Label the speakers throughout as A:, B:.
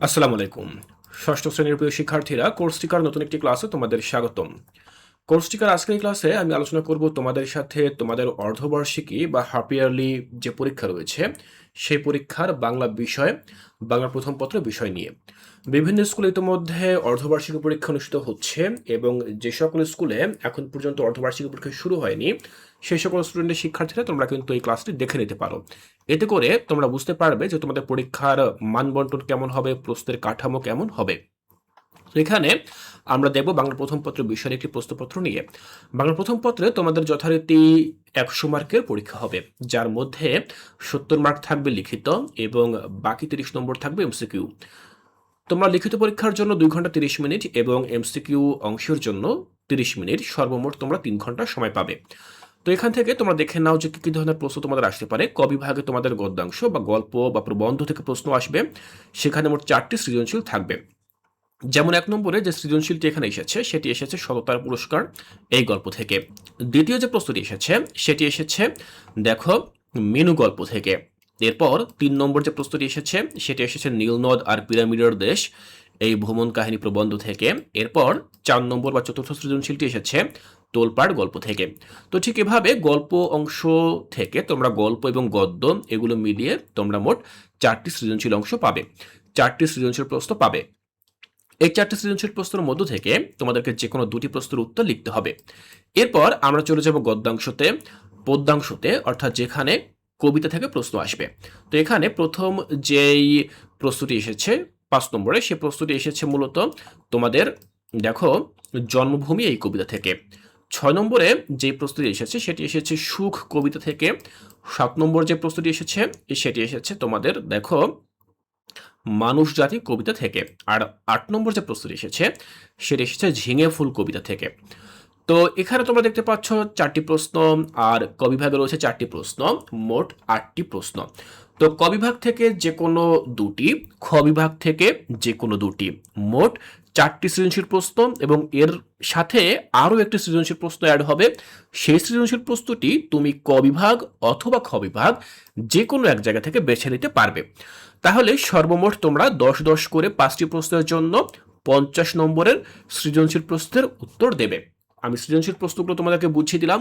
A: আসসালামু আলাইকুম। ষষ্ঠ শ্রেণীর প্রিয় শিক্ষার্থীরা, কোর্স টিকার নতুন একটি ক্লাসে তোমাদের স্বাগতম। কোর্স টিকার আজকের এই ক্লাসে আমি আলোচনা করব তোমাদের সাথে তোমাদের অর্ধবার্ষিকী বা হাফ ইয়ারলি যে পরীক্ষা রয়েছে, সেই পরীক্ষার বাংলা বিষয়, বাংলা প্রথম পত্র বিষয় নিয়ে। বিভিন্ন স্কুলে ইতিমধ্যে অর্ধবার্ষিকী পরীক্ষা অনুষ্ঠিত হচ্ছে এবং যে সকল স্কুলে এখন পর্যন্ত অর্ধবার্ষিকী পরীক্ষা শুরু হয়নি, সেই সকল স্টুডেন্টের শিক্ষার্থীরা তোমরা কিন্তু এই ক্লাসটি দেখে নিতে পারো। এতে করে তোমরা বুঝতে পারবে যে তোমাদের পরীক্ষার মানবন্টন কেমন হবে, প্রশ্নের কাঠামো কেমন হবে। তো এখানে আমরা দেখব বাংলা প্রথম পত্র বিষয়ের একটি প্রশ্নপত্র নিয়ে। বাংলা প্রথম পত্রে তোমাদের যথারীতি 100 মার্কের পরীক্ষা হবে, যার মধ্যে 70 মার্ক থাকবে লিখিত এবং বাকি 30 নম্বর থাকবে এমসিকিউ। তোমরা লিখিত পরীক্ষার জন্য 2 ঘন্টা 30 মিনিট এবং এমসিকিউ অংশের জন্য 30 মিনিট, সর্বমোট তোমরা 3 ঘন্টা সময় পাবে। তো এখান থেকে তোমরা দেখে নাও যে কি ধরনের প্রশ্ন তোমাদের আসতে পারে। ক বিভাগে তোমাদের গদ্যাংশ বা গল্প বা প্রবন্ধ থেকে প্রশ্ন আসবে, সেখানে মোট 4টি সৃজনশীল থাকবে। যেমন 1 নম্বরে যে সৃজনশীলটি এখানে এসেছে সেটি এসেছে সততার পুরস্কার এই গল্প থেকে। দ্বিতীয় যে প্রশ্নটি এসেছে সেটি এসেছে দেখো মিনু গল্প থেকে। এরপর 3 নম্বর যে প্রশ্নটি এসেছে সেটি এসেছে নীলনদ আর পিরামিডের দেশ এই ভ্রমণ কাহিনী প্রবন্ধ থেকে। এরপর 4 নম্বর বা চতুর্থ সৃজনশীলটি এসেছে তোলপাড় গল্প থেকে। তো ঠিক এভাবে গল্প অংশ থেকে তোমরা গল্প এবং গদ্য এগুলো মিলিয়ে তোমরা মোট 4টি সৃজনশীল অংশ পাবে, 4টি সৃজনশীল প্রশ্ন পাবে। এই 4টি সৃজনশীল প্রশ্নের মধ্য থেকে তোমাদেরকে যে কোনো 2টি প্রশ্নের উত্তর লিখতে হবে। এরপর আমরা চলে যাব গদ্যাংশতে, পদ্যাংশতে, অর্থাৎ যেখানে কবিতা থেকে প্রশ্ন আসবে। তো এখানে প্রথম যেই প্রশ্নটি এসেছে 5 নম্বরে, সেই প্রশ্নটি এসেছে মূলত তোমাদের দেখো জন্মভূমি এই কবিতা থেকে। 6 নম্বরে যে প্রশ্নটি এসেছে সেটি এসেছে সুখ কবিতা থেকে। 7 নম্বর যে প্রশ্নটি এসেছে সেটি এসেছে তোমাদের দেখো মানুষ জাতি কবিতা থেকে। আর 8 নম্বর যে প্রশ্নটি এসেছে সেটি এসেছে ঝিঙে ফুল কবিতা থেকে। তো এখানে তোমরা দেখতে পাচ্ছ 4টি প্রশ্ন, আর ক বিভাগে রয়েছে 4টি প্রশ্ন, মোট 8টি প্রশ্ন। তো ক বিভাগ থেকে যে কোনো 2টি, খ বিভাগ থেকে যে কোনো 2টি, মোট 4টি সৃজনশীল প্রশ্ন এবং এর সাথে আরও একটি সৃজনশীল প্রশ্ন অ্যাড হবে। সেই সৃজনশীল প্রশ্নটি তুমি ক বিভাগ অথবা খ বিভাগ যে কোনো এক জায়গা থেকে বেছে নিতে পারবে। তাহলে সর্বমোট তোমরা 10-10 করে 5টি প্রশ্নের জন্য 50 নম্বরের সৃজনশীল প্রশ্নের উত্তর দেবে। আমি সৃজনশীল প্রশ্নগুলো তোমাদেরকে বুঝিয়ে দিলাম।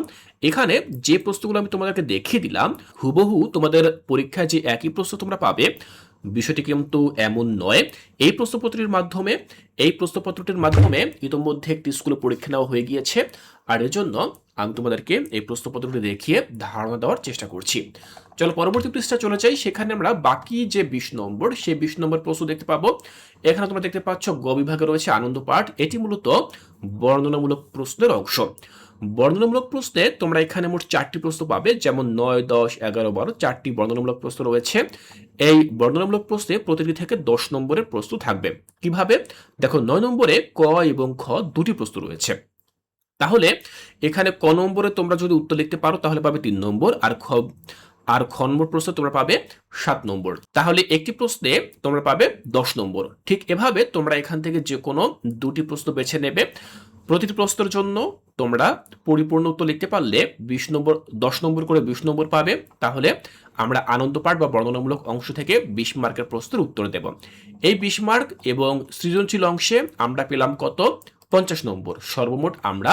A: এখানে যে প্রশ্নগুলো আমি তোমাদেরকে দেখিয়ে দিলাম হুবহু তোমাদের পরীক্ষায় যে একই প্রশ্ন তোমরা পাবে, বিষয়টি কিন্তু এমন নয়। এই প্রশ্নপত্রটির মাধ্যমে ইতোমধ্যে একটি স্কুলে পরীক্ষা নেওয়া হয়ে গিয়েছে, আর এজন্য আমি তোমাদেরকে এই প্রশ্নপত্রটি দেখিয়ে ধারণা দেওয়ার চেষ্টা করছি। চলো পরবর্তী পৃষ্ঠা চলে যাই। সেখানে আমরা বাকি যে 20 নম্বর, সেই 20 নম্বর প্রশ্ন দেখতে পাবো। এখানে তোমরা দেখতে পাচ্ছ গ বিভাগে রয়েছে আনন্দ পাঠ। এটি মূলত বর্ণনামূলক প্রশ্নের অংশ। বর্ণনামূলক প্রশ্নে তোমরা এখানে মোট 4টি প্রশ্ন পাবে, যেমন 9, 10, 11, 12 4টি বর্ণনামূলক প্রশ্ন রয়েছে। এই বর্ণনামূলক প্রশ্নে প্রতিটি থেকে 10 নম্বরের প্রশ্ন থাকবে। কিভাবে? দেখো 9 নম্বরে ক এবং খ 2টি প্রশ্ন রয়েছে। তাহলে এখানে ক নম্বরে তোমরা যদি উত্তর লিখতে পারো তাহলে পাবে 3 নম্বর, আর খ নম্বর প্রশ্ন তোমরা পাবে 7 নম্বর। তাহলে একটি প্রশ্নে তোমরা পাবে 10 নম্বর। ঠিক এভাবে তোমরা এখান থেকে যে কোনো 2টি প্রশ্ন বেছে নেবে। প্রতিটি প্রশ্নের জন্য তোমরা পরিপূর্ণ উত্তর লিখতে পারলে 20 নম্বর, 10 নম্বর করে 20 নম্বর পাবে। তাহলে আমরা আনন্দ পাঠ বা বর্ণনামূলক অংশ থেকে 20 মার্কের প্রশ্নের উত্তর দেব। এই 20 মার্ক এবং সৃজনশীল অংশে আমরা পেলাম কত? 50 নম্বর। সর্বমোট আমরা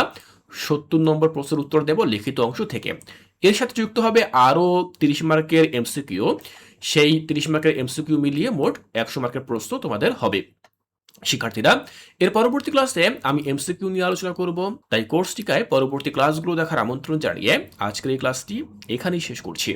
A: 70 নম্বর প্রশ্নের উত্তর দেব লিখিত অংশ থেকে। এর সাথে যুক্ত হবে আরও 30 মার্কের এমসিকিউ। সেই 30 মার্কের এমসিকিউ মিলিয়ে মোট 100 মার্কের প্রশ্ন তোমাদের হবে। শিক্ষার্থীরা, এর পরবর্তী ক্লাসে আমি এমসিকিউ নিয়ে আলোচনা করব, তাই কোর্স টিকায় পরবর্তী ক্লাসগুলো দেখার আমন্ত্রণ জানিয়ে আজকের এই ক্লাসটি এখানেই শেষ করছি।